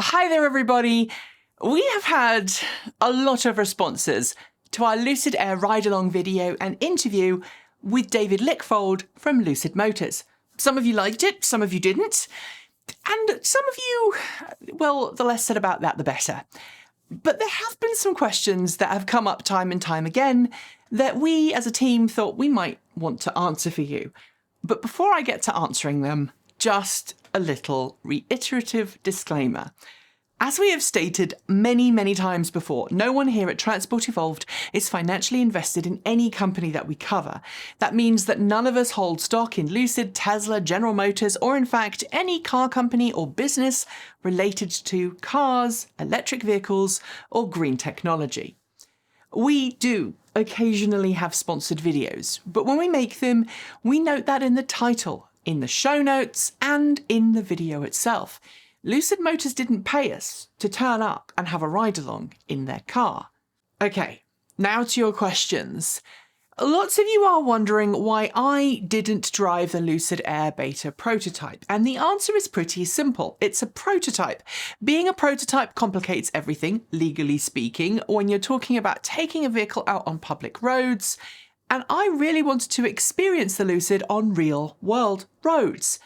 Hi there, everybody. We have had a lot of responses to our Lucid Air ride-along video and interview with David Lickfold from Lucid Motors. Some of you liked it, some of you didn't, and some of you, well, the less said about that, the better. But there have been some questions that have come up time and time again that we as a team thought we might want to answer for you. But before I get to answering them, just a little reiterative disclaimer. As we have stated many times before, no one here at Transport Evolved is financially invested in any company that we cover. That means that none of us hold stock in Lucid, Tesla, General Motors, or in fact any car company or business related to cars, electric vehicles, or green technology. We do occasionally have sponsored videos, but when we make them, we note that in the title, in the show notes, and in the video itself. Lucid Motors didn't pay us to turn up and have a ride-along in their car. Okay, now to your questions. Lots of you are wondering why I didn't drive the Lucid Air Beta prototype, and the answer is pretty simple. It's a prototype. Being a prototype complicates everything, legally speaking, when you're talking about taking a vehicle out on public roads, and I really wanted to experience the Lucid on real-world roads.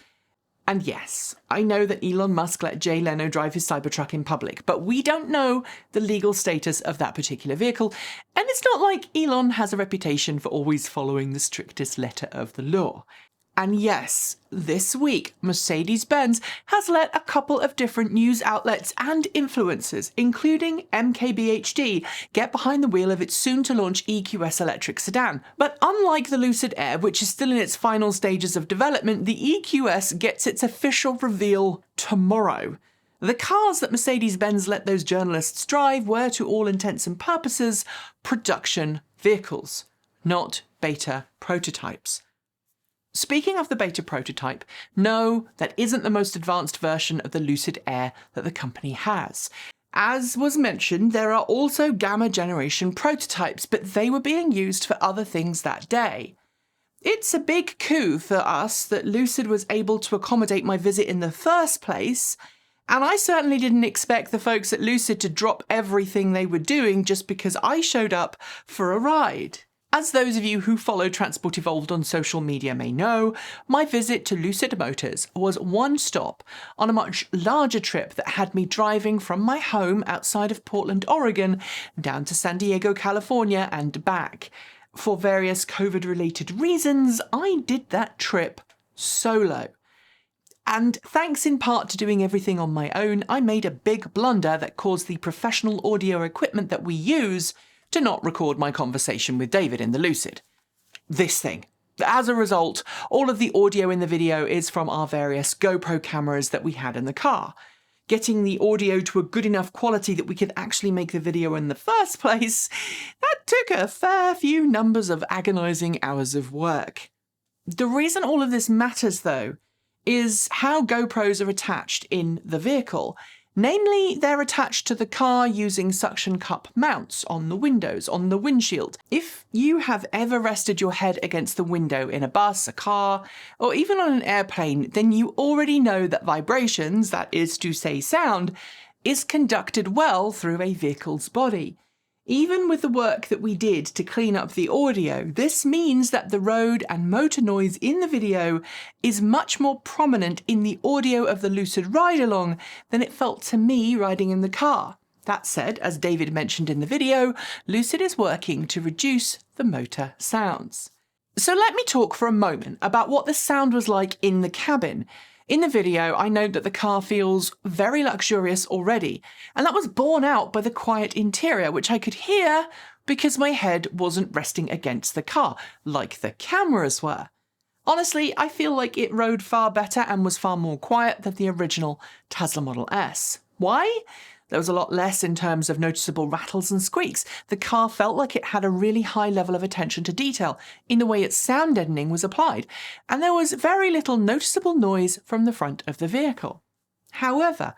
And yes, I know that Elon Musk let Jay Leno drive his Cybertruck in public, but we don't know the legal status of that particular vehicle, and it's not like Elon has a reputation for always following the strictest letter of the law. And yes, this week, Mercedes-Benz has let a couple of different news outlets and influencers, including MKBHD, get behind the wheel of its soon-to-launch EQS electric sedan. But unlike the Lucid Air, which is still in its final stages of development, the EQS gets its official reveal tomorrow. The cars that Mercedes-Benz let those journalists drive were, to all intents and purposes, production vehicles, not beta prototypes. Speaking of the beta prototype, no, that isn't the most advanced version of the Lucid Air that the company has. As was mentioned, there are also Gamma generation prototypes, but they were being used for other things that day. It's a big coup for us that Lucid was able to accommodate my visit in the first place, and I certainly didn't expect the folks at Lucid to drop everything they were doing just because I showed up for a ride. As those of you who follow Transport Evolved on social media may know, my visit to Lucid Motors was one stop on a much larger trip that had me driving from my home outside of Portland, Oregon, down to San Diego, California, and back. For various COVID-related reasons, I did that trip solo. And thanks in part to doing everything on my own, I made a big blunder that caused the professional audio equipment that we use to not record my conversation with David in the Lucid. This thing. As a result, all of the audio in the video is from our various GoPro cameras that we had in the car. Getting the audio to a good enough quality that we could actually make the video in the first place, that took a fair few numbers of agonising hours of work. The reason all of this matters, though, is how GoPros are attached in the vehicle. Namely, they're attached to the car using suction cup mounts on the windows, on the windshield. If you have ever rested your head against the window in a bus, a car, or even on an airplane, then you already know that vibrations, that is to say sound, is conducted well through a vehicle's body. Even with the work that we did to clean up the audio, this means that the road and motor noise in the video is much more prominent in the audio of the Lucid ride-along than it felt to me riding in the car. That said, as David mentioned in the video, Lucid is working to reduce the motor sounds. So let me talk for a moment about what the sound was like in the cabin. In the video, I note that the car feels very luxurious already, and that was borne out by the quiet interior, which I could hear because my head wasn't resting against the car, like the cameras were. Honestly, I feel like it rode far better and was far more quiet than the original Tesla Model S. Why? There was a lot less in terms of noticeable rattles and squeaks. The car felt like it had a really high level of attention to detail in the way its sound deadening was applied, and there was very little noticeable noise from the front of the vehicle. However,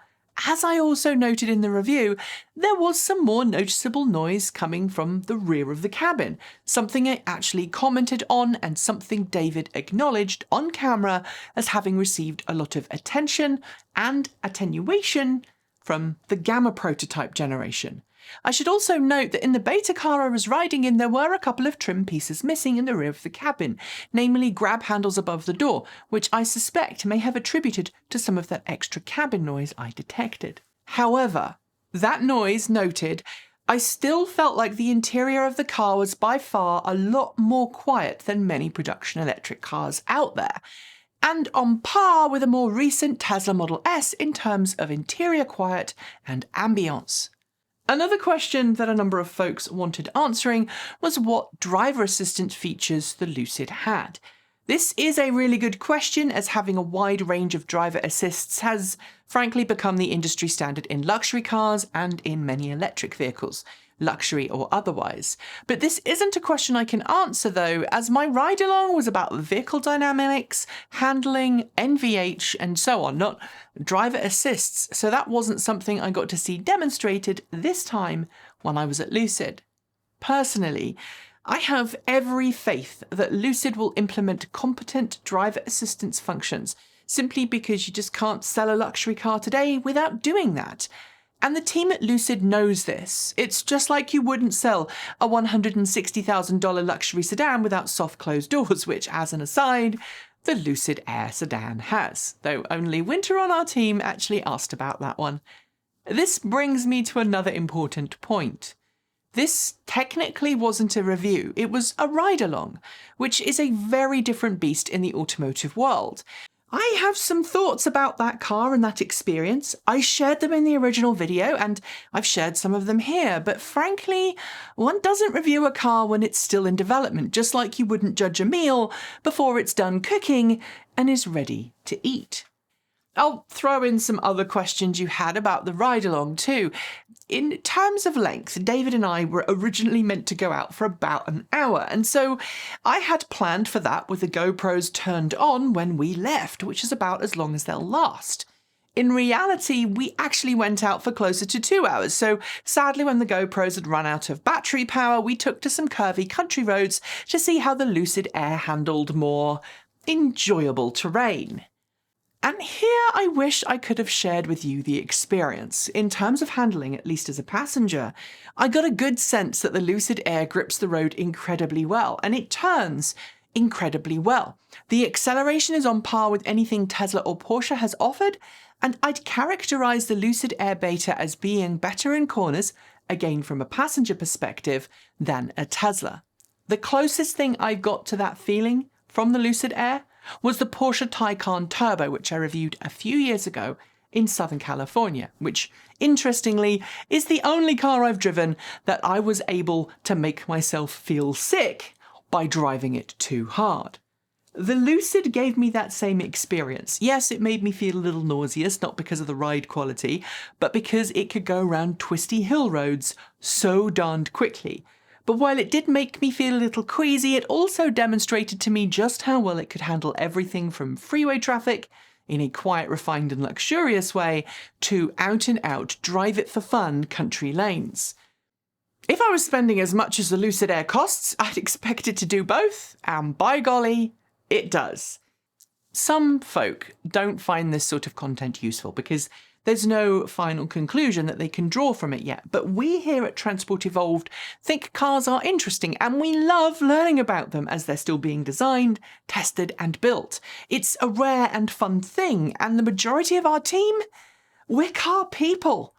as I also noted in the review, there was some more noticeable noise coming from the rear of the cabin, something I actually commented on and something David acknowledged on camera as having received a lot of attention and attenuation from the Gamma prototype generation. I should also note that in the beta car I was riding in, there were a couple of trim pieces missing in the rear of the cabin, namely grab handles above the door, which I suspect may have attributed to some of that extra cabin noise I detected. However, that noise noted, I still felt like the interior of the car was by far a lot more quiet than many production electric cars out there, and on par with a more recent Tesla Model S in terms of interior quiet and ambience. Another question that a number of folks wanted answering was what driver assistant features the Lucid had. This is a really good question, as having a wide range of driver assists has frankly become the industry standard in luxury cars and in many electric vehicles, luxury or otherwise. But this isn't a question I can answer though, as my ride-along was about vehicle dynamics, handling, NVH and so on, not driver assists, so that wasn't something I got to see demonstrated this time when I was at Lucid. Personally, I have every faith that Lucid will implement competent driver assistance functions, simply because you just can't sell a luxury car today without doing that. And the team at Lucid knows this. It's just like you wouldn't sell a $160,000 luxury sedan without soft closed doors, which, as an aside, the Lucid Air sedan has, though only Winter on our team actually asked about that one. This brings me to another important point. This technically wasn't a review, it was a ride-along, which is a very different beast in the automotive world. I have some thoughts about that car and that experience. I shared them in the original video and I've shared some of them here, but frankly, one doesn't review a car when it's still in development, just like you wouldn't judge a meal before it's done cooking and is ready to eat. I'll throw in some other questions you had about the ride-along too. In terms of length, David and I were originally meant to go out for about an hour, and so I had planned for that with the GoPros turned on when we left, which is about as long as they'll last. In reality, we actually went out for closer to 2 hours, so sadly when the GoPros had run out of battery power, we took to some curvy country roads to see how the Lucid Air handled more enjoyable terrain. And here I wish I could have shared with you the experience. In terms of handling, at least as a passenger, I got a good sense that the Lucid Air grips the road incredibly well, and it turns incredibly well. The acceleration is on par with anything Tesla or Porsche has offered, and I'd characterize the Lucid Air Beta as being better in corners, again from a passenger perspective, than a Tesla. The closest thing I got to that feeling from the Lucid Air was the Porsche Taycan Turbo, which I reviewed a few years ago in Southern California, which, interestingly, is the only car I've driven that I was able to make myself feel sick by driving it too hard. The Lucid gave me that same experience. Yes, it made me feel a little nauseous, not because of the ride quality, but because it could go around twisty hill roads so darned quickly. But while it did make me feel a little queasy, it also demonstrated to me just how well it could handle everything from freeway traffic in a quiet, refined and luxurious way to out-and-out drive-it-for-fun country lanes. If I was spending as much as the Lucid Air costs, I'd expect it to do both, and by golly, it does. Some folk don't find this sort of content useful because there's no final conclusion that they can draw from it yet, but we here at Transport Evolved think cars are interesting and we love learning about them as they're still being designed, tested and built. It's a rare and fun thing, and the majority of our team, we're car people.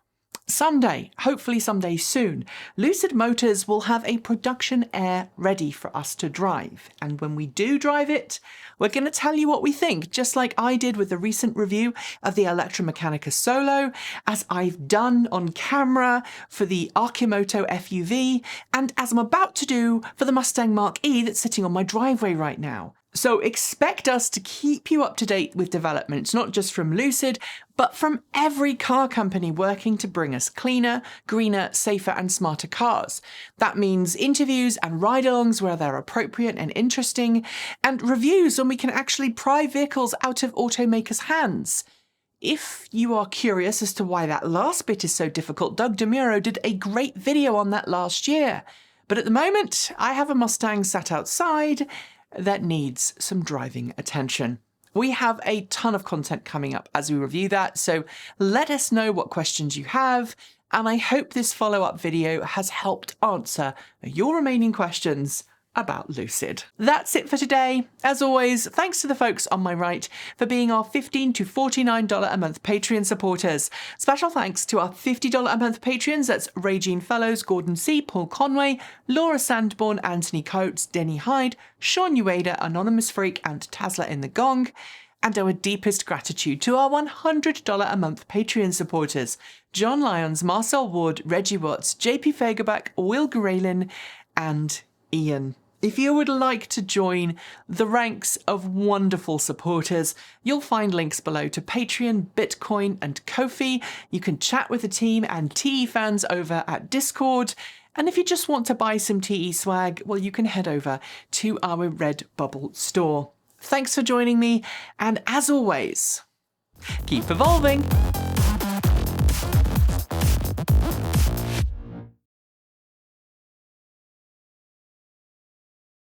Someday, hopefully someday soon, Lucid Motors will have a production Air ready for us to drive. And when we do drive it, we're going to tell you what we think, just like I did with the recent review of the Electromechanica Solo, as I've done on camera for the Arcimoto FUV, and as I'm about to do for the Mustang Mach-E that's sitting on my driveway right now. So expect us to keep you up to date with developments, not just from Lucid, but from every car company working to bring us cleaner, greener, safer and smarter cars. That means interviews and ride-alongs where they're appropriate and interesting, and reviews when we can actually pry vehicles out of automakers' hands. If you are curious as to why that last bit is so difficult, Doug Niro did a great video on that last year. But at the moment, I have a Mustang sat outside that needs some driving attention. We have a ton of content coming up as we review that, so let us know what questions you have, and I hope this follow-up video has helped answer your remaining questions about Lucid. That's it for today. As always, thanks to the folks on my right for being our $15 to $49 a month Patreon supporters. Special thanks to our $50 a month Patreons, that's Regine Fellows, Gordon C., Paul Conway, Laura Sandborn, Anthony Coates, Denny Hyde, Sean Ueda, Anonymous Freak, and Tashlin in the Gong. And our deepest gratitude to our $100 a month Patreon supporters, John Lyons, Marcel Ward, Reggie Watts, JP Fagerback, Will Guralin, and Ian. If you would like to join the ranks of wonderful supporters, you'll find links below to Patreon, Bitcoin, and Ko-fi. You can chat with the team and TE fans over at Discord. And if you just want to buy some TE swag, well, you can head over to our Redbubble store. Thanks for joining me, and as always, keep evolving!